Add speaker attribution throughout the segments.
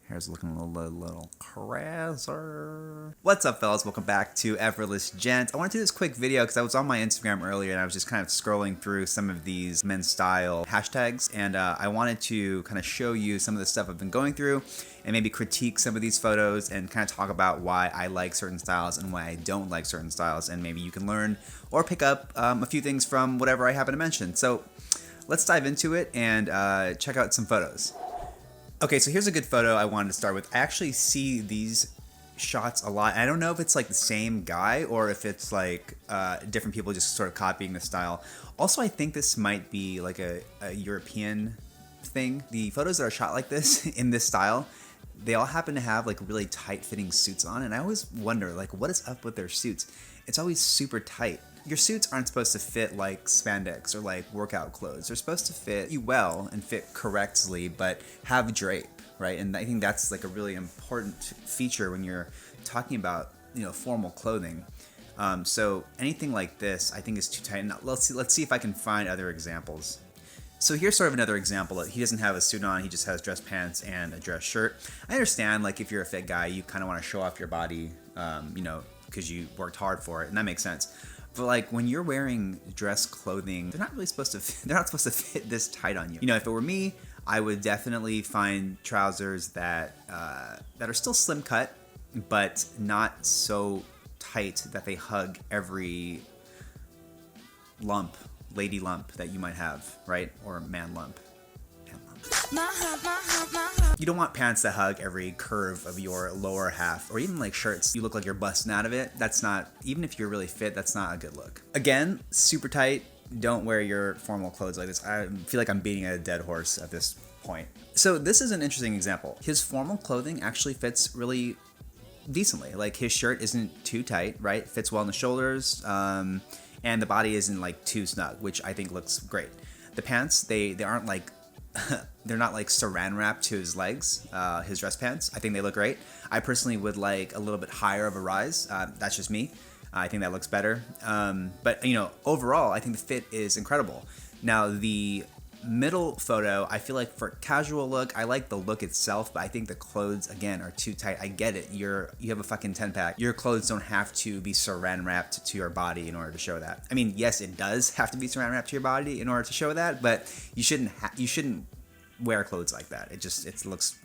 Speaker 1: Hair's looking a little crasser. What's up, fellas? Welcome back to Effortless Gent. I want to do this quick video because I was on my Instagram earlier and I was just kind of scrolling through some of these men's style hashtags, and I wanted to kind of show you some of the stuff I've been going through and maybe critique some of these photos and kind of talk about why I like certain styles and why I don't like certain styles, and maybe you can learn or pick up a few things from whatever I happen to mention. So let's dive into it and check out some photos. Okay, so here's a good photo I wanted to start with. I actually see these shots a lot. I don't know if it's like the same guy or if it's like different people just sort of copying the style. Also, I think this might be like a European thing. The photos that are shot like this in this style, they all happen to have like really tight fitting suits on, and I always wonder like what is up with their suits. It's always super tight. Your suits aren't supposed to fit like spandex or like workout clothes. They're supposed to fit you well and fit correctly, but have drape, right? And I think that's like a really important feature when you're talking about, you know, formal clothing. So anything like this, I think, is too tight. And let's see if I can find other examples. So here's sort of another example. He doesn't have a suit on, he just has dress pants and a dress shirt. I understand, like, if you're a fit guy, you kind of want to show off your body, you know, because you worked hard for it, and that makes sense. But like when you're wearing dress clothing, they're not really supposed to. They're not supposed to fit this tight on you. You know, if it were me, I would definitely find trousers that that are still slim cut, but not so tight that they hug every lump, lady lump that you might have, right? Or man lump. You don't want pants that hug every curve of your lower half, or even like shirts you look like you're busting out of it. That's not, even if you're really fit, that's not a good look. Again, super tight. Don't wear your formal clothes like this. I feel like I'm beating a dead horse at this point. So this is an interesting example. His formal clothing actually fits really decently. Like his shirt isn't too tight, right? Fits well on the shoulders, and the body isn't like too snug, which I think looks great. The pants, they aren't like they're not like saran wrapped to his legs, his dress pants. I think they look great. I personally would like a little bit higher of a rise. That's just me. I think that looks better. But you know, overall, I think the fit is incredible. Now the middle photo, I feel like for casual look, I like the look itself, but I think the clothes again are too tight. I get it. You have a fucking 10-pack. Your clothes don't have to be saran wrapped to your body in order to show that. I mean, yes, it does have to be saran wrapped to your body in order to show that, but you shouldn't wear clothes like that. It looks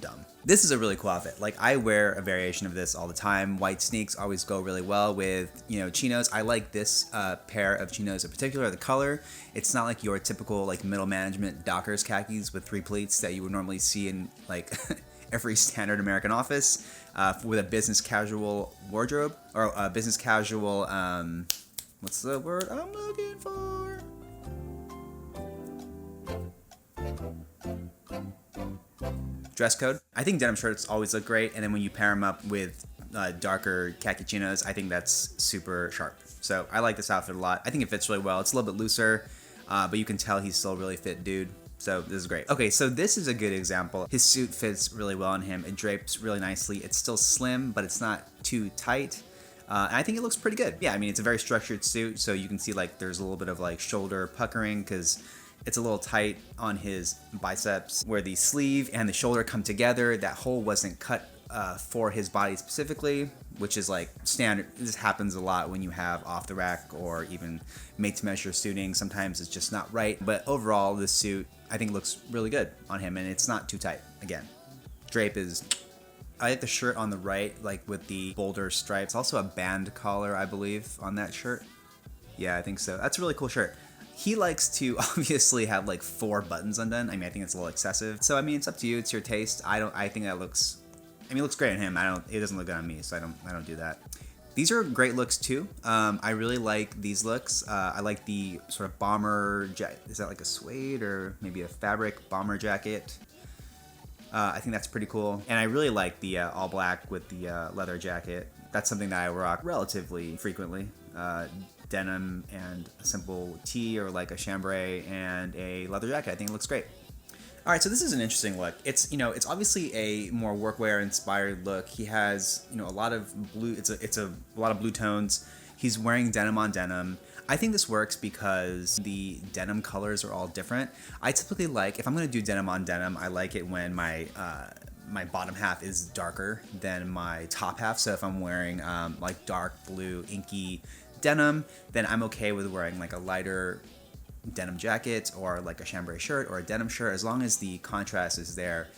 Speaker 1: dumb. This is a really cool outfit. Like, I wear a variation of this all the time. White sneaks always go really well with, you know, chinos. I like this pair of chinos in particular. The color, it's not like your typical like middle management Dockers khakis with 3 pleats that you would normally see in like every standard American office, with a business casual wardrobe, or a business casual, what's the word I'm looking for? Dress code. I think denim shirts always look great, and then when you pair them up with darker khaki chinos, I think that's super sharp. So I like this outfit a lot. I think it fits really well. It's a little bit looser, but you can tell he's still a really fit dude. So this is great. Okay, so this is a good example. His suit fits really well on him. It drapes really nicely. It's still slim, but it's not too tight. And I think it looks pretty good. Yeah, I mean, it's a very structured suit, so you can see like there's a little bit of like shoulder puckering because it's a little tight on his biceps where the sleeve and the shoulder come together. That hole wasn't cut for his body specifically, which is like standard. This happens a lot when you have off the rack or even made to measure suiting. Sometimes it's just not right. But overall, this suit I think looks really good on him, and it's not too tight. Again, drape is. I like the shirt on the right, like with the boulder stripes. Also a band collar, I believe, on that shirt. Yeah, I think so. That's a really cool shirt. He likes to obviously have like 4 buttons undone. I mean, I think it's a little excessive. So I mean, it's up to you. It's your taste. I think that looks. I mean, it looks great on him. It doesn't look good on me, so I don't do that. These are great looks too. I really like these looks. I like the sort of bomber jacket. Is that like a suede or maybe a fabric bomber jacket? I think that's pretty cool. And I really like the all black with the leather jacket. That's something that I rock relatively frequently. Denim and a simple tee, or like a chambray and a leather jacket. I think it looks great. All right, so this is an interesting look. It's, you know, it's obviously a more workwear inspired look. He has, you know, a lot of blue. It's a lot of blue tones. He's wearing denim on denim. I think this works because the denim colors are all different. I typically like, if I'm gonna do denim on denim, I like it when my my bottom half is darker than my top half. So if I'm wearing like dark blue inky denim, then I'm okay with wearing like a lighter denim jacket or like a chambray shirt or a denim shirt, as long as the contrast is there.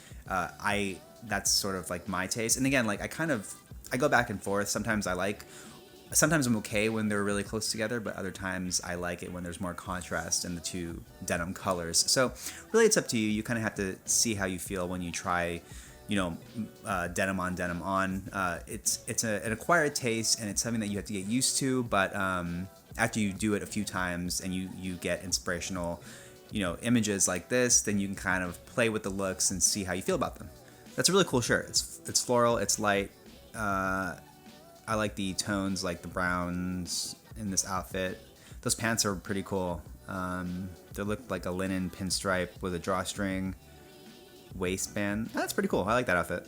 Speaker 1: That's sort of like my taste. And again, like I go back and forth. Sometimes I'm okay when they're really close together, but other times I like it when there's more contrast in the two denim colors. So really it's up to you. You kind of have to see how you feel when you try, denim on denim on. It's an acquired taste, and it's something that you have to get used to, but after you do it a few times and you get inspirational, images like this, then you can kind of play with the looks and see how you feel about them. That's a really cool shirt. It's floral, it's light. I like the tones, like the browns in this outfit. Those pants are pretty cool. They look like a linen pinstripe with a drawstring waistband. That's pretty cool. I like that outfit.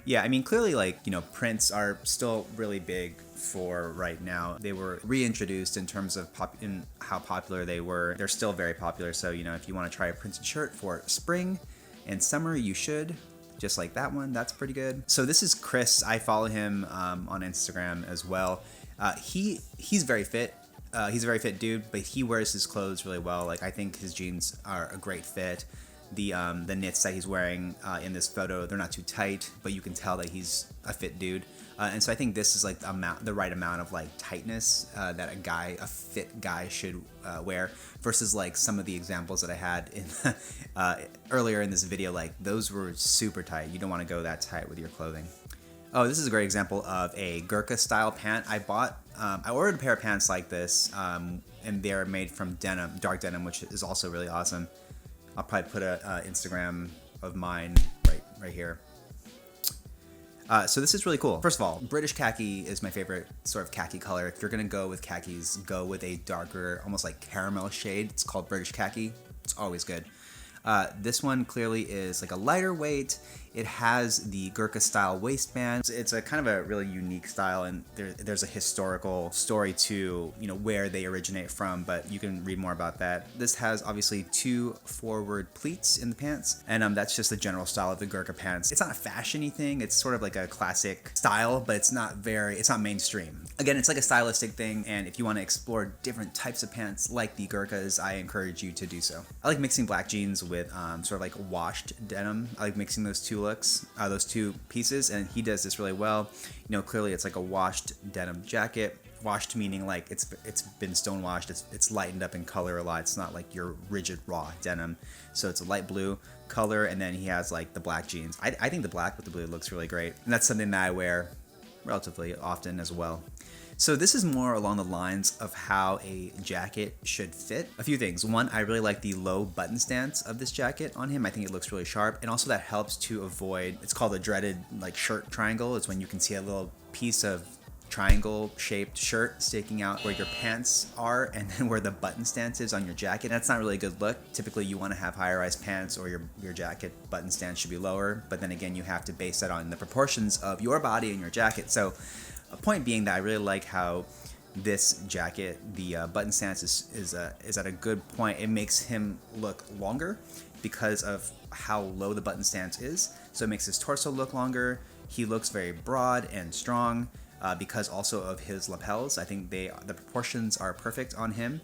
Speaker 1: Yeah, I mean, clearly, like, prints are still really big for right now. They were reintroduced in terms of in how popular they were. They're still very popular. So, if you want to try a printed shirt for spring and summer, you should. Just like that one, that's pretty good. So this is Chris. I follow him on Instagram as well. He's very fit. He's a very fit dude, but he wears his clothes really well. Like, I think his jeans are a great fit. The knits that he's wearing in this photo, they're not too tight, but you can tell that he's a fit dude. And so I think this is like the right amount of like tightness that a fit guy should wear, versus like some of the examples that I had in earlier in this video. Like, those were super tight. You don't want to go that tight with your clothing. Oh, this is a great example of a Gurkha style pant. I ordered a pair of pants like this, and they're made from denim, dark denim, which is also really awesome. I'll probably put a Instagram of mine right here. So this is really cool. First of all, British khaki is my favorite sort of khaki color. If you're gonna go with khakis, go with a darker, almost like caramel shade. It's called British khaki. It's always good. This one clearly is like a lighter weight. It has the Gurkha style waistband. It's a kind of a really unique style, and there's a historical story to where they originate from, but you can read more about that. This has obviously 2 forward pleats in the pants, and that's just the general style of the Gurkha pants. It's not a fashion-y thing. It's sort of like a classic style, but it's not mainstream. Again, it's like a stylistic thing, and if you want to explore different types of pants like the Gurkhas, I encourage you to do so. I like mixing black jeans with sort of like washed denim. I like mixing those two looks, those two pieces, and he does this really well. Clearly it's like a washed denim jacket. Washed meaning like it's been stonewashed. It's lightened up in color a lot. It's not like your rigid raw denim. So it's a light blue color, and then he has like the black jeans. I think the black with the blue looks really great, and that's something that I wear relatively often as well. So this is more along the lines of how a jacket should fit. A few things. One, I really like the low button stance of this jacket on him. I think it looks really sharp, and also that helps to avoid, it's called a dreaded like shirt triangle. It's when you can see a little piece of triangle shaped shirt sticking out where your pants are and then where the button stance is on your jacket. That's not really a good look. Typically you want to have higher rise pants, or your jacket button stance should be lower, but then again you have to base that on the proportions of your body and your jacket. So a point being that I really like how this jacket, the button stance is at a good point. It makes him look longer because of how low the button stance is. So it makes his torso look longer. He looks very broad and strong because also of his lapels. I think the proportions are perfect on him.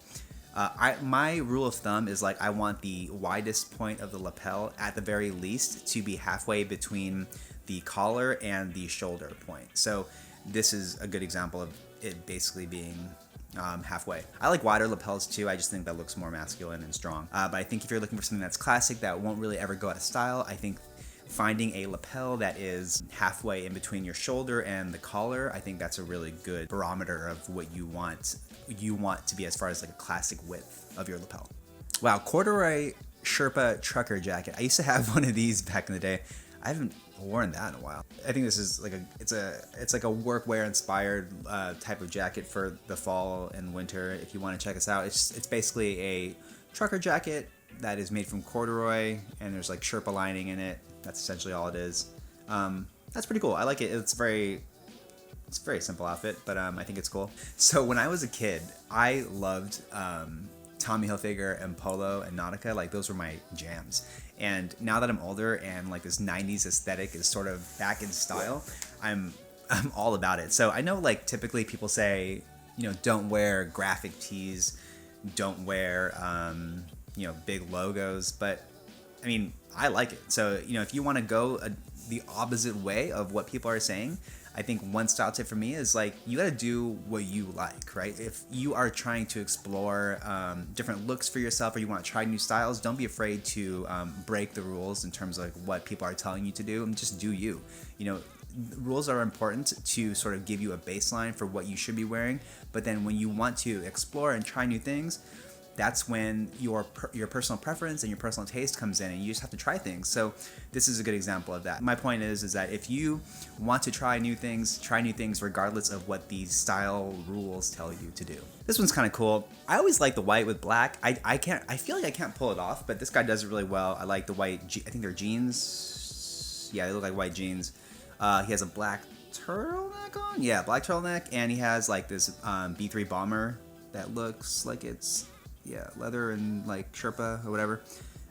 Speaker 1: My rule of thumb is like I want the widest point of the lapel at the very least to be halfway between the collar and the shoulder point. So this is a good example of it basically being halfway. I like wider lapels too. I just think that looks more masculine and strong. But I think if you're looking for something that's classic that won't really ever go out of style, I think finding a lapel that is halfway in between your shoulder and the collar, I think that's a really good barometer of what you want to be as far as like a classic width of your lapel. Wow, corduroy Sherpa trucker jacket. I used to have one of these back in the day. I haven't worn that in a while. I think this is like it's like a workwear inspired type of jacket for the fall and winter. If you want to check us out, it's basically a trucker jacket that is made from corduroy, and there's like Sherpa lining in it. That's essentially all it is. That's pretty cool. I like it. It's a very simple outfit, but I think it's cool. So when I was a kid, I loved Tommy Hilfiger and Polo and Nautica, like those were my jams. And now that I'm older and like this 90s aesthetic is sort of back in style, I'm all about it. So I know like typically people say, you know, don't wear graphic tees, don't wear, you know, big logos, but I mean, I like it. So, you know, if you want to go the opposite way of what people are saying, I think one style tip for me is like, you got to do what you like, right? If you are trying to explore different looks for yourself, or you want to try new styles, don't be afraid to break the rules in terms of like what people are telling you to do, and just do you. You know, rules are important to sort of give you a baseline for what you should be wearing, but then when you want to explore and try new things, that's when your personal preference and your personal taste comes in, and you just have to try things. So this is a good example of that. My point is that if you want to try new things regardless of what these style rules tell you to do. This one's kind of cool. I always like the white with black. I feel like I can't pull it off, but this guy does it really well. I like the white, I think they're jeans. Yeah, they look like white jeans. He has a black turtleneck on. Yeah, black turtleneck, and he has like this B3 bomber that looks like it's, yeah, leather and like Sherpa or whatever.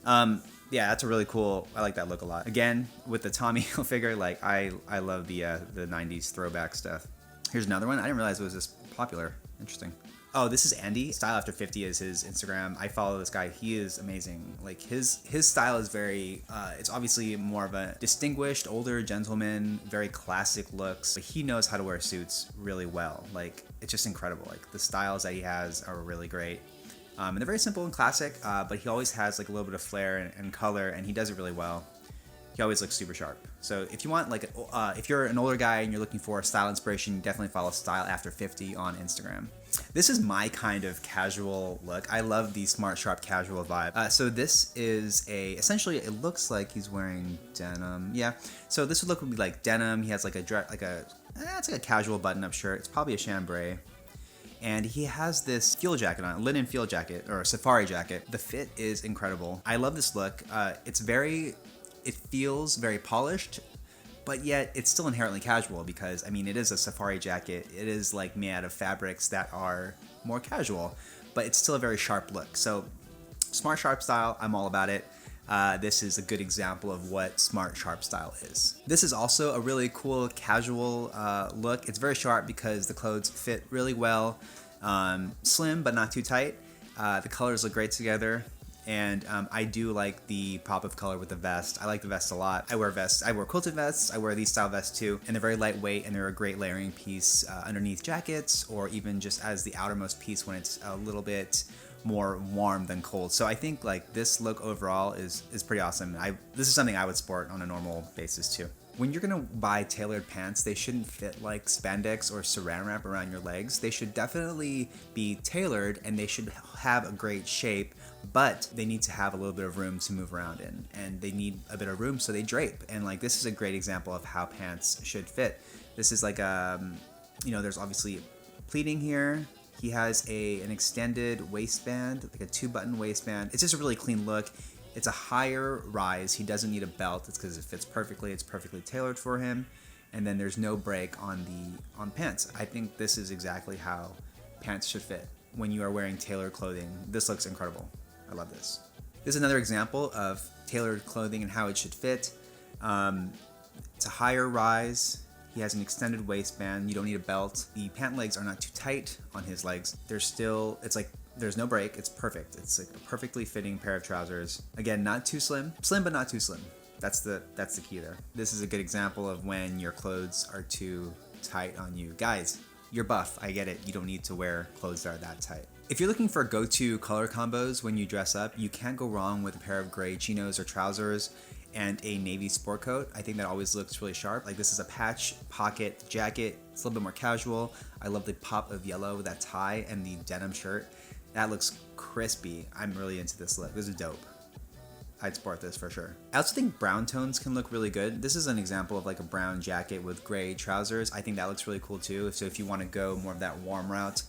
Speaker 1: Yeah, that's a really cool, I like that look a lot. Again, with the Tommy Hilfiger, like I love the 90s throwback stuff. Here's another one. I didn't realize it was this popular. Interesting. Oh, this is Andy. Style After 50 is his Instagram. I follow this guy. He is amazing. Like his style is very, it's obviously more of a distinguished, older gentleman, very classic looks, but he knows how to wear suits really well. Like, it's just incredible. Like the styles that he has are really great. And they're very simple and classic, but he always has like a little bit of flair and color, and he does it really well. He always looks super sharp. So if you want like, if you're an older guy and you're looking for style inspiration, definitely follow Style After 50 on Instagram. This is my kind of casual look. I love the smart, sharp, casual vibe. So this is essentially it looks like he's wearing denim. Yeah. So this would be like denim. He has like it's like a casual button-up shirt. It's probably a chambray. And he has this field jacket on, a linen field jacket or a safari jacket. The fit is incredible. I love this look. It feels very polished, but yet it's still inherently casual because, I mean, it is a safari jacket. It is like made out of fabrics that are more casual, but it's still a very sharp look. So smart, sharp style, I'm all about it. This is a good example of what smart, sharp style is. This is also a really cool casual look. It's very sharp because the clothes fit really well. Slim, but not too tight. The colors look great together. And I do like the pop of color with the vest. I like the vest a lot. I wear vests. I wear quilted vests. I wear these style vests too. And they're very lightweight, and they're a great layering piece underneath jackets, or even just as the outermost piece when it's a little bit more warm than cold. So I think like this look overall is pretty awesome. This is something I would sport on a normal basis too. When you're gonna buy tailored pants, they shouldn't fit like spandex or saran wrap around your legs. They should definitely be tailored, and they should have a great shape, but they need to have a little bit of room to move around in, and they need a bit of room so they drape. And like this is a great example of how pants should fit. This is like there's obviously pleating here. He has an extended waistband, like a 2-button waistband. It's just a really clean look. It's a higher rise. He doesn't need a belt. It's because it fits perfectly. It's perfectly tailored for him. And then there's no break on pants. I think this is exactly how pants should fit when you are wearing tailored clothing. This looks incredible. I love this. This is another example of tailored clothing and how it should fit. It's a higher rise. He has an extended waistband. You don't need a belt. The pant legs are not too tight on his legs. It's like there's no break. It's perfect. It's like a perfectly fitting pair of trousers. Again, not too slim. Slim, but not too slim. That's the key there. This is a good example of when your clothes are too tight on you. Guys, you're buff. I get it. You don't need to wear clothes that are that tight. If you're looking for go-to color combos when you dress up, you can't go wrong with a pair of gray chinos or trousers and a navy sport coat. I think that always looks really sharp. Like this is a patch pocket jacket. It's a little bit more casual. I love the pop of yellow with that tie and the denim shirt. That looks crispy. I'm really into this look. This is dope. I'd sport this for sure. I also think brown tones can look really good. This is an example of like a brown jacket with gray trousers. I think that looks really cool too. So if you want to go more of that warm route,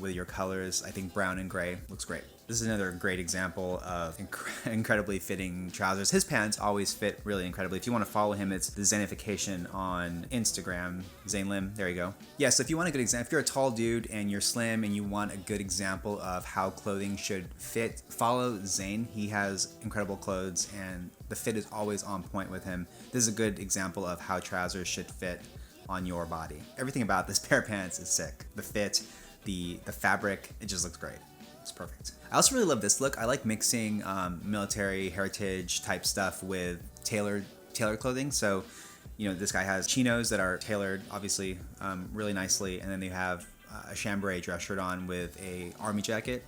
Speaker 1: with your colors. I think brown and gray looks great. This is another great example of incredibly fitting trousers. His pants always fit really incredibly. If you want to follow him, it's the Zanification on Instagram. Zane Lim, there you go. Yeah, so if you want a good example, if you're a tall dude and you're slim and you want a good example of how clothing should fit, follow Zane. He has incredible clothes and the fit is always on point with him. This is a good example of how trousers should fit on your body. Everything about this pair of pants is sick. The fit, the fabric, it just looks great. It's perfect. I also really love this look. I like mixing military heritage type stuff with tailored clothing. So, you know, this guy has chinos that are tailored, obviously, really nicely, and then they have a chambray dress shirt on with a army jacket.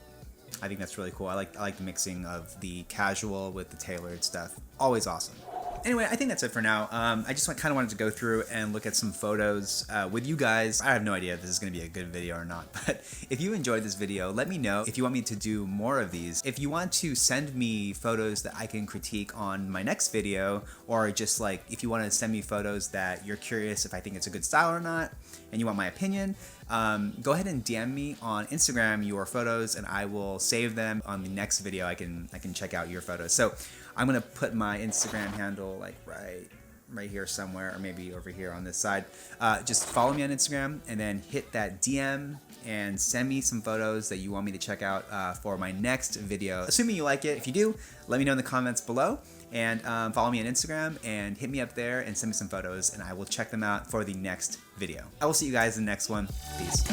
Speaker 1: I think that's really cool. I like the mixing of the casual with the tailored stuff. Always awesome. Anyway, I think that's it for now. I just kind of wanted to go through and look at some photos with you guys. I have no idea if this is going to be a good video or not, but if you enjoyed this video, let me know if you want me to do more of these. If you want to send me photos that I can critique on my next video, or just like if you want to send me photos that you're curious if I think it's a good style or not, and you want my opinion, go ahead and DM me on Instagram your photos and I will save them on the next video. I can check out your photos. So I'm gonna put my Instagram handle like right here somewhere, or maybe over here on this side. Just follow me on Instagram and then hit that DM and send me some photos that you want me to check out for my next video. Assuming you like it. If you do, let me know in the comments below, and follow me on Instagram and hit me up there and send me some photos and I will check them out for the next video. I will see you guys in the next one. Peace.